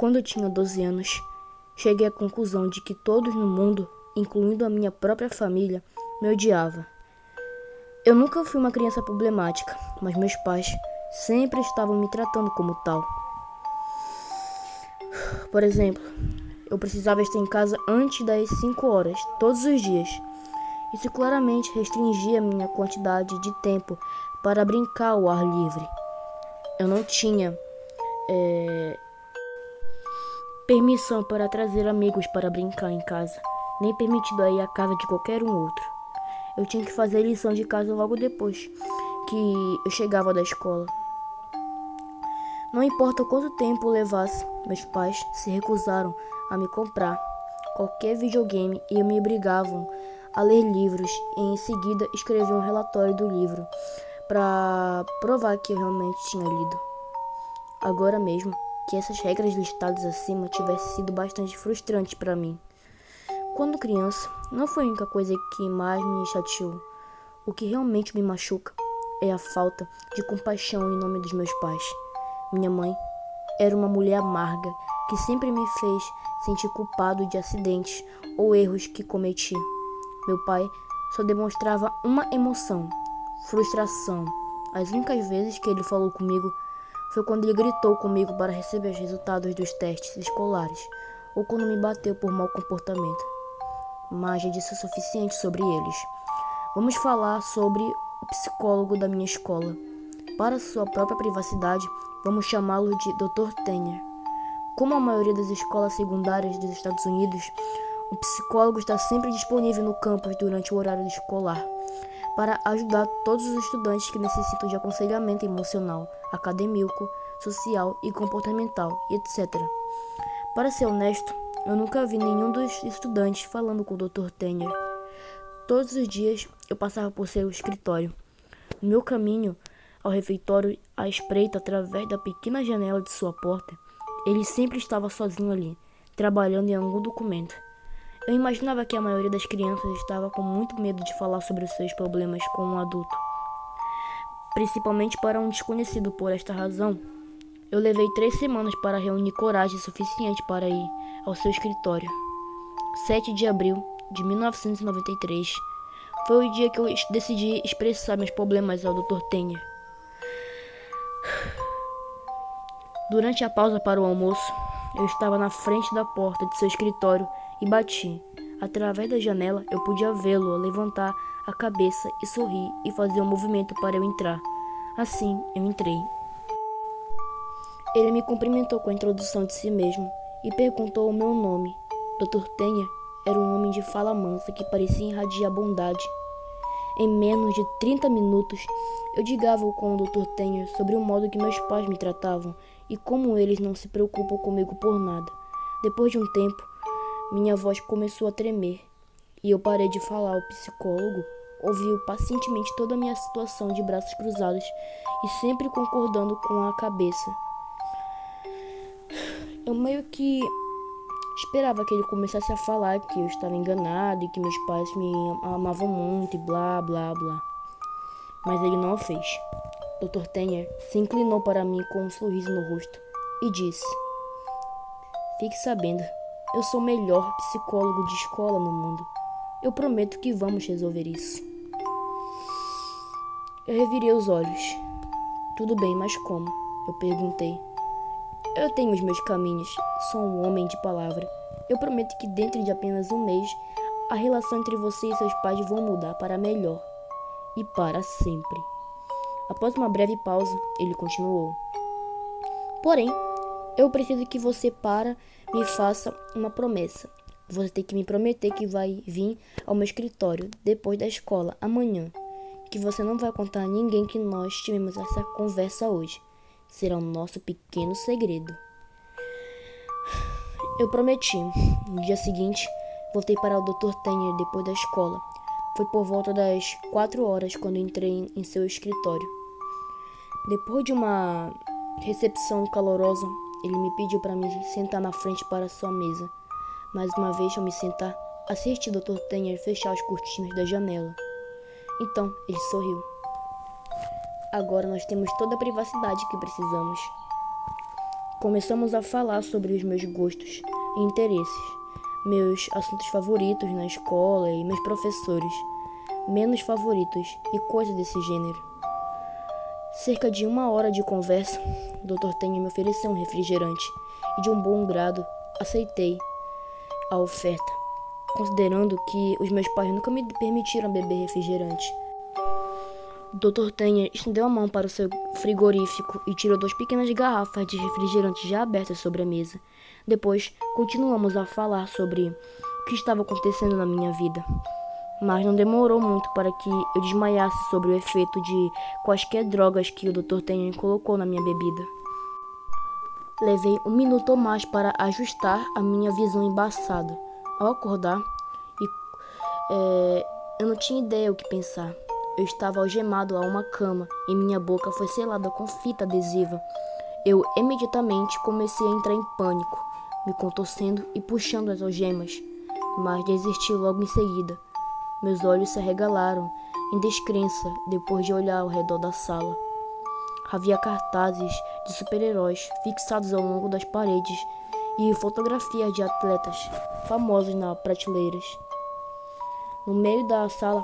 Quando eu tinha 12 anos, cheguei à conclusão de que todos no mundo, incluindo a minha própria família, me odiavam. Eu nunca fui uma criança problemática, mas meus pais sempre estavam me tratando como tal. Por exemplo, eu precisava estar em casa antes das 5 horas, todos os dias. Isso claramente restringia minha quantidade de tempo para brincar ao ar livre. Eu não tinha permissão para trazer amigos para brincar em casa, nem permitido a ir à casa de qualquer um outro. Eu tinha que fazer lição de casa logo depois que eu chegava da escola. Não importa quanto tempo levasse, meus pais se recusaram a me comprar qualquer videogame e me obrigavam a ler livros e em seguida escrever um relatório do livro para provar que eu realmente tinha lido. Agora mesmo que essas regras listadas acima tivessem sido bastante frustrantes para mim. Quando criança, não foi a única coisa que mais me chateou. O que realmente me machuca é a falta de compaixão em nome dos meus pais. Minha mãe era uma mulher amarga que sempre me fez sentir culpado de acidentes ou erros que cometi. Meu pai só demonstrava uma emoção: frustração. As únicas vezes que ele falou comigo foi quando ele gritou comigo para receber os resultados dos testes escolares ou quando me bateu por mau comportamento. Mas já disse o suficiente sobre eles. Vamos falar sobre o psicólogo da minha escola. Para sua própria privacidade, vamos chamá-lo de Dr. Tanner. Como a maioria das escolas secundárias dos Estados Unidos, o psicólogo está sempre disponível no campus durante o horário escolar para ajudar todos os estudantes que necessitam de aconselhamento emocional, acadêmico, social e comportamental, etc. Para ser honesto, eu nunca vi nenhum dos estudantes falando com o Dr. Tanner. Todos os dias eu passava por seu escritório. No meu caminho ao refeitório, à espreita através da pequena janela de sua porta, ele sempre estava sozinho ali, trabalhando em algum documento. Eu imaginava que a maioria das crianças estava com muito medo de falar sobre os seus problemas com um adulto, principalmente para um desconhecido. Por esta razão, eu levei 3 semanas para reunir coragem suficiente para ir ao seu escritório. 7 de abril de 1993 foi o dia que eu decidi expressar meus problemas ao Dr. Tanner. Durante a pausa para o almoço, eu estava na frente da porta de seu escritório e bati. Através da janela, eu podia vê-lo levantar a cabeça e sorrir e fazer um movimento para eu entrar. Assim, eu entrei. Ele me cumprimentou com a introdução de si mesmo e perguntou o meu nome. Dr. Tanner era um homem de fala mansa que parecia irradiar bondade. Em menos de 30 minutos, eu digava com o Dr. Tanner sobre o modo que meus pais me tratavam e como eles não se preocupam comigo por nada. Depois de um tempo, minha voz começou a tremer e eu parei de falar. O psicólogo ouviu pacientemente toda a minha situação de braços cruzados e sempre concordando com a cabeça. Eu meio que esperava que ele começasse a falar que eu estava enganado e que meus pais me amavam muito e blá blá blá. Mas ele não o fez. Dr. Tanner se inclinou para mim com um sorriso no rosto e disse: "Fique sabendo, eu sou o melhor psicólogo de escola no mundo. Eu prometo que vamos resolver isso." Eu revirei os olhos. "Tudo bem, mas como?" eu perguntei. "Eu tenho os meus caminhos, sou um homem de palavra. Eu prometo que dentro de apenas um mês, a relação entre você e seus pais vão mudar para melhor. E para sempre." Após uma breve pausa, ele continuou: "Porém, eu preciso que você me faça uma promessa. Você tem que me prometer que vai vir ao meu escritório depois da escola amanhã. Que você não vai contar a ninguém que nós tivemos essa conversa hoje. Será o nosso pequeno segredo." Eu prometi. No dia seguinte, voltei para o Dr. Tanner depois da escola. Foi por volta das 4 horas quando entrei em seu escritório. Depois de uma recepção calorosa, ele me pediu para me sentar na frente para sua mesa. Mais uma vez, ao me sentar, assisti o Dr. Tanner fechar as cortinas da janela. Então, ele sorriu. "Agora nós temos toda a privacidade que precisamos." Começamos a falar sobre os meus gostos e interesses, meus assuntos favoritos na escola e meus professores, menos favoritos e coisas desse gênero. Cerca de 1 hora de conversa, o Dr. Tenha me ofereceu um refrigerante e de um bom grado aceitei a oferta, considerando que os meus pais nunca me permitiram beber refrigerante. O Dr. Tenha estendeu a mão para o seu frigorífico e tirou 2 pequenas garrafas de refrigerante já abertas sobre a mesa. Depois, continuamos a falar sobre o que estava acontecendo na minha vida. Mas não demorou muito para que eu desmaiasse sobre o efeito de quaisquer drogas que o Dr. Tenha colocou na minha bebida. Levei 1 minuto ou mais para ajustar a minha visão embaçada. Ao acordar, eu não tinha ideia o que pensar. Eu estava algemado a uma cama e minha boca foi selada com fita adesiva. Eu imediatamente comecei a entrar em pânico, me contorcendo e puxando as algemas, mas desisti logo em seguida. Meus olhos se arregalaram em descrença depois de olhar ao redor da sala. Havia cartazes de super-heróis fixados ao longo das paredes e fotografias de atletas famosos nas prateleiras. No meio da sala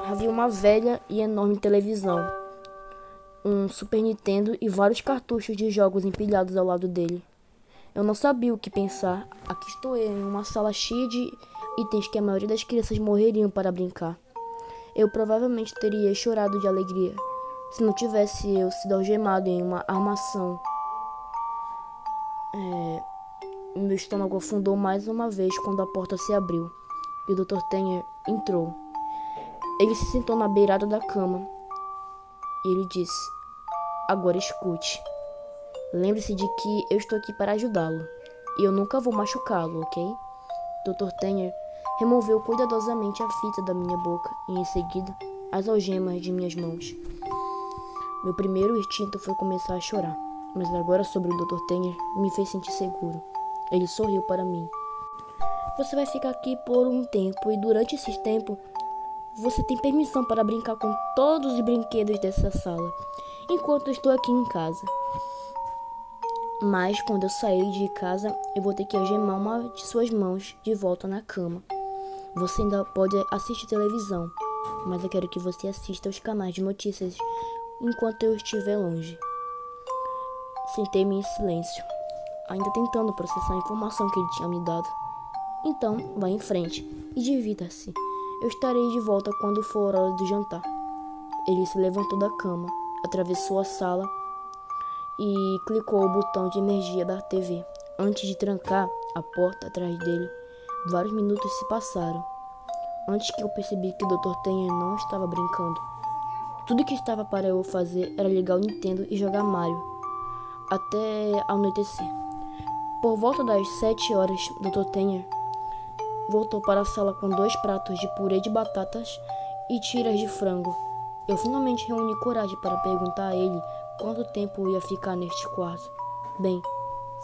havia uma velha e enorme televisão, um Super Nintendo e vários cartuchos de jogos empilhados ao lado dele. Eu não sabia o que pensar. Aqui estou eu em uma sala cheia de itens que a maioria das crianças morreriam para brincar. Eu provavelmente teria chorado de alegria se não tivesse eu sido algemado em uma armação. Meu estômago afundou mais uma vez quando a porta se abriu e o Dr. Tenha entrou. Ele se sentou na beirada da cama e ele disse: "Agora escute. Lembre-se de que eu estou aqui para ajudá-lo e eu nunca vou machucá-lo, ok?" Dr. Tenha removeu cuidadosamente a fita da minha boca e em seguida as algemas de minhas mãos. Meu primeiro instinto foi começar a chorar, mas agora sobre o Dr. Tenha me fez sentir seguro. Ele sorriu para mim. "Você vai ficar aqui por um tempo e durante esse tempo você tem permissão para brincar com todos os brinquedos dessa sala, enquanto eu estou aqui em casa. Mas quando eu sair de casa, eu vou ter que algemar uma de suas mãos de volta na cama. Você ainda pode assistir televisão, mas eu quero que você assista aos canais de notícias enquanto eu estiver longe." Sentei-me em silêncio, ainda tentando processar a informação que ele tinha me dado. "Então, vá em frente e divirta-se. Eu estarei de volta quando for hora do jantar." Ele se levantou da cama, atravessou a sala e clicou o botão de energia da TV. Antes de trancar a porta atrás dele, vários minutos se passaram, antes que eu percebi que o Dr. Tenha não estava brincando. Tudo que estava para eu fazer era ligar o Nintendo e jogar Mario, até anoitecer. Por volta das 7 horas, Dr. Tenha voltou para a sala com 2 pratos de purê de batatas e tiras de frango. Eu finalmente reuni coragem para perguntar a ele quanto tempo ia ficar neste quarto. "Bem,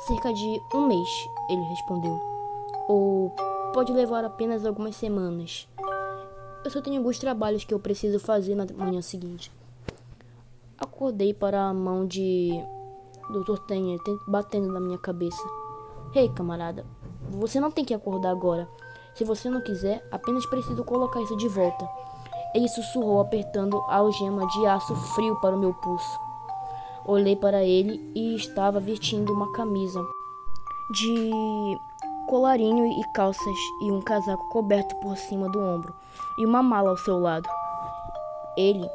cerca de 1 mês", ele respondeu. "Ou pode levar apenas algumas semanas. Eu só tenho alguns trabalhos que eu preciso fazer na manhã seguinte." Acordei para a mão de Dr. Tenha batendo na minha cabeça. "Ei, camarada, você não tem que acordar agora. Se você não quiser, apenas preciso colocar isso de volta." Ele sussurrou, apertando a algema de aço frio para o meu pulso. Olhei para ele e estava vestindo uma camisa de colarinho e calças e um casaco coberto por cima do ombro e uma mala ao seu lado. Ele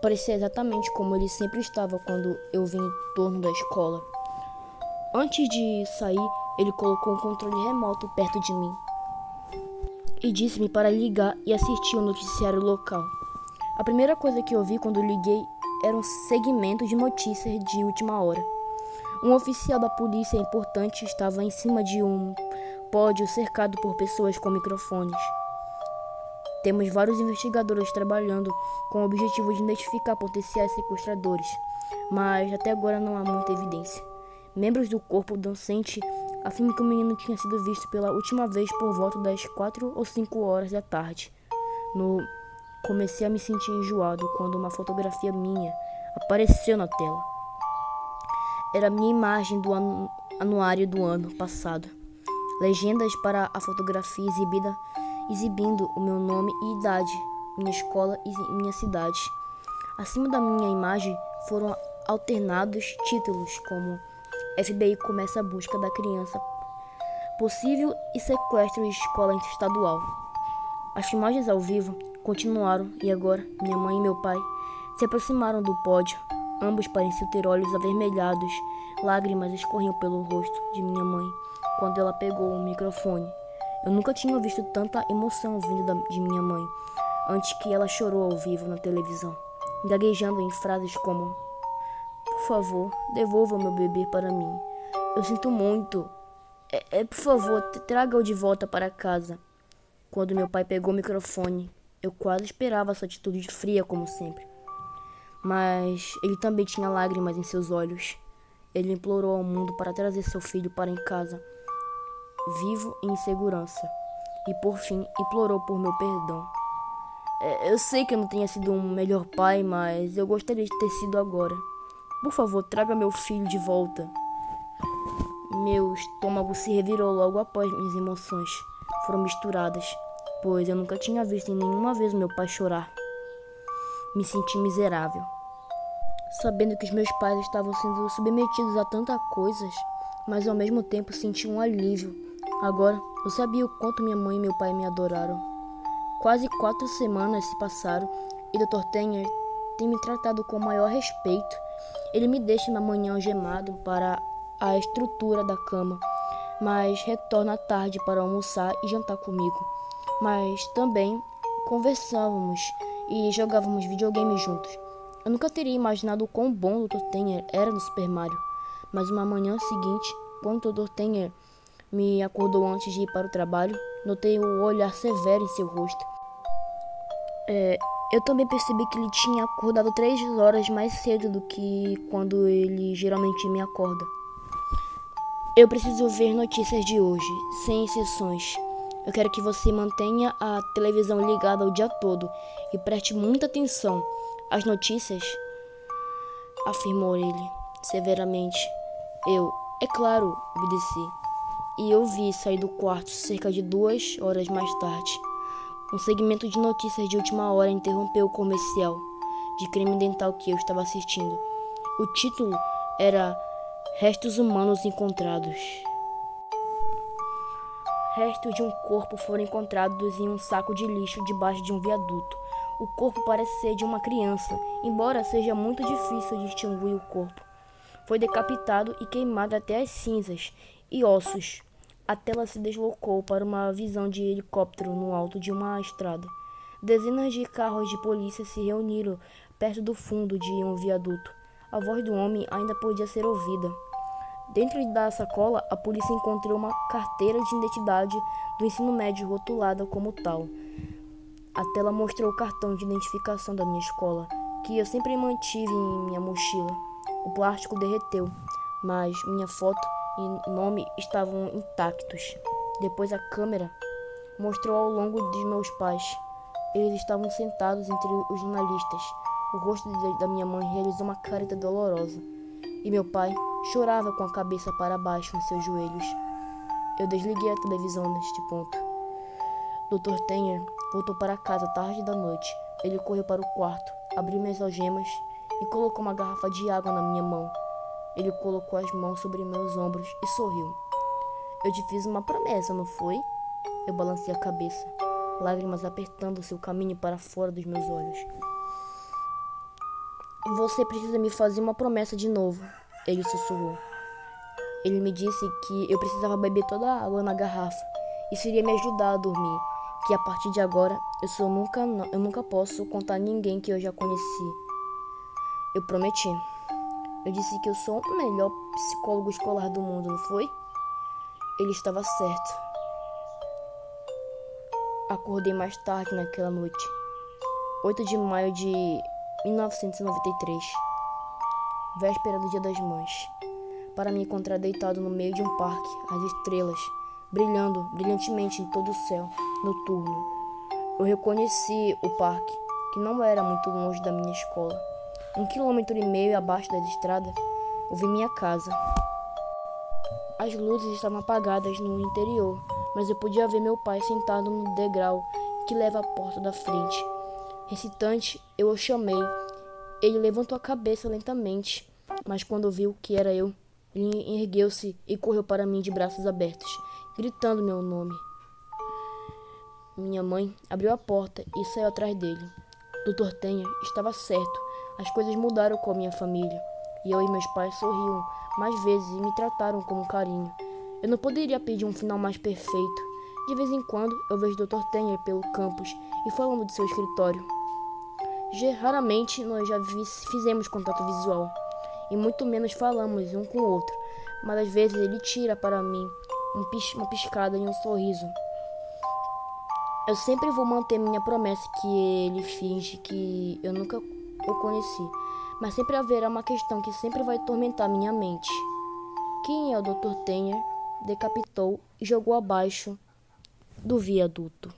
parecia exatamente como ele sempre estava quando eu vim em torno da escola. Antes de sair, ele colocou um controle remoto perto de mim e disse-me para ligar e assistir o noticiário local. A primeira coisa que eu vi quando liguei era um segmento de notícias de última hora. Um oficial da polícia importante estava em cima de um pódio cercado por pessoas com microfones. Temos vários investigadores trabalhando com o objetivo de identificar potenciais sequestradores, mas até agora não há muita evidência. Membros do corpo docente afirmam que o menino tinha sido visto pela última vez por volta das 4 ou 5 horas da tarde. Comecei a me sentir enjoado quando uma fotografia minha apareceu na tela. Era a minha imagem do anuário do ano passado. Legendas para a fotografia exibindo o meu nome e idade, minha escola e minha cidade. Acima da minha imagem foram alternados títulos como FBI começa a busca da criança possível e sequestro em escola interestadual. As filmagens ao vivo continuaram e agora minha mãe e meu pai se aproximaram do pódio. Ambos pareciam ter olhos avermelhados. Lágrimas escorriam pelo rosto de minha mãe quando ela pegou o microfone. Eu nunca tinha visto tanta emoção vindo de minha mãe antes que ela chorou ao vivo na televisão, gaguejando em frases como: "Por favor, devolva meu bebê para mim. Eu sinto muito. Por favor, traga-o de volta para casa." Quando meu pai pegou o microfone, eu quase esperava essa atitude fria como sempre. Mas ele também tinha lágrimas em seus olhos. Ele implorou ao mundo para trazer seu filho para em casa, vivo e em segurança. E por fim, implorou por meu perdão. Eu sei que eu não tenha sido um melhor pai, mas eu gostaria de ter sido agora. Por favor, traga meu filho de volta. Meu estômago se revirou logo após minhas emoções foram misturadas, pois eu nunca tinha visto em nenhuma vez meu pai chorar. Me senti miserável, sabendo que os meus pais estavam sendo submetidos a tantas coisas, mas ao mesmo tempo senti um alívio. Agora, eu sabia o quanto minha mãe e meu pai me adoraram. Quase 4 semanas se passaram e Dr. Tenner tem me tratado com o maior respeito. Ele me deixa na manhã algemado para a estrutura da cama, mas retorna à tarde para almoçar e jantar comigo. Mas também conversávamos e jogávamos videogame juntos. Eu nunca teria imaginado o quão bom o Dr. Tenner era no Super Mario, mas uma manhã seguinte, quando o Dr. Tenner me acordou antes de ir para o trabalho, notei o olhar severo em seu rosto. Eu também percebi que ele tinha acordado 3 horas mais cedo do que quando ele geralmente me acorda. Eu preciso ver notícias de hoje, sem exceções. Eu quero que você mantenha a televisão ligada o dia todo e preste muita atenção às notícias, afirmou ele severamente. É claro, obedeci. E eu vi sair do quarto cerca de 2 horas mais tarde. Um segmento de notícias de última hora interrompeu o comercial de creme dental que eu estava assistindo. O título era Restos humanos encontrados. Restos de um corpo foram encontrados em um saco de lixo debaixo de um viaduto. O corpo parece ser de uma criança, embora seja muito difícil distinguir o corpo. Foi decapitado e queimado até as cinzas e ossos. A tela se deslocou para uma visão de helicóptero no alto de uma estrada. Dezenas de carros de polícia se reuniram perto do fundo de um viaduto. A voz do homem ainda podia ser ouvida. Dentro da sacola, a polícia encontrou uma carteira de identidade do ensino médio rotulada como tal. A tela mostrou o cartão de identificação da minha escola, que eu sempre mantive em minha mochila. O plástico derreteu, mas minha foto e nome estavam intactos. Depois a câmera mostrou ao longo dos meus pais. Eles estavam sentados entre os jornalistas. O rosto da minha mãe realizou uma careta dolorosa, e meu pai chorava com a cabeça para baixo nos seus joelhos. Eu desliguei a televisão neste ponto. Dr. Tenner voltou para casa tarde da noite. Ele correu para o quarto, abriu minhas algemas e colocou uma garrafa de água na minha mão. Ele colocou as mãos sobre meus ombros e sorriu. Eu te fiz uma promessa, não foi? Eu balancei a cabeça, lágrimas apertando seu caminho para fora dos meus olhos. Você precisa me fazer uma promessa de novo, ele sussurrou. Ele me disse que eu precisava beber toda a água na garrafa. Isso iria me ajudar a dormir, que a partir de agora eu nunca posso contar a ninguém que eu já conheci. Eu prometi. Eu disse que eu sou o melhor psicólogo escolar do mundo, não foi? Ele estava certo. Acordei mais tarde naquela noite. 8 de maio de 1993. Véspera do Dia das Mães. Para me encontrar deitado no meio de um parque, as estrelas brilhando brilhantemente em todo o céu noturno. Eu reconheci o parque, que não era muito longe da minha escola. 1,5 km abaixo da estrada, eu vi minha casa. As luzes estavam apagadas no interior, mas eu podia ver meu pai sentado no degrau que leva à porta da frente. Hesitante, eu o chamei. Ele levantou a cabeça lentamente, mas quando viu que era eu, ele ergueu-se e correu para mim de braços abertos, gritando meu nome. Minha mãe abriu a porta e saiu atrás dele. Dr. Tenha estava certo. As coisas mudaram com a minha família. E eu e meus pais sorriam mais vezes e me trataram com carinho. Eu não poderia pedir um final mais perfeito. De vez em quando eu vejo Dr. Tenha pelo campus e falando de seu escritório. Raramente nós já fizemos contato visual e muito menos falamos um com o outro, mas às vezes ele tira para mim uma piscada e um sorriso. Eu sempre vou manter minha promessa que ele finge que eu nunca o conheci, mas sempre haverá uma questão que sempre vai atormentar minha mente. Quem é o Dr. Tenha? Decapitou e jogou abaixo do viaduto.